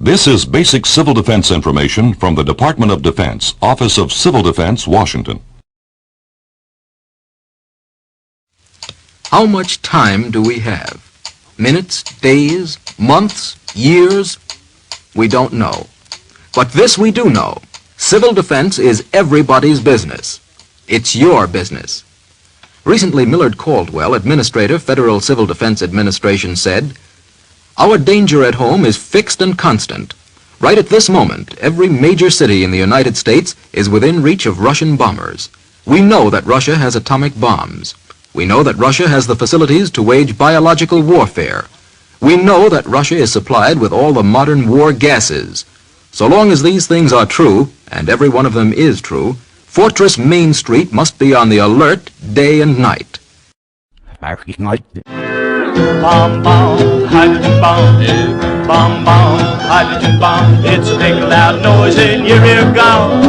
This is basic civil defense information from the Department of Defense, Office of Civil Defense, Washington. How much time do we have? Minutes, days, months, years? We don't know. But this we do know. Civil defense is everybody's business. It's your business. Recently, Millard Caldwell, Administrator, Federal Civil Defense Administration, said, "Our danger at home is fixed and constant. Right at this moment, every major city in the United States is within reach of Russian bombers. We know that Russia has atomic bombs. We know that Russia has the facilities to wage biological warfare. We know that Russia is supplied with all the modern war gases. So long as these things are true, and every one of them is true, Fortress Main Street must be on the alert day and night." Bomb, bomb, hydrogen bomb. Bomb, bomb, hydrogen bomb. It's a big loud noise in your ear gone.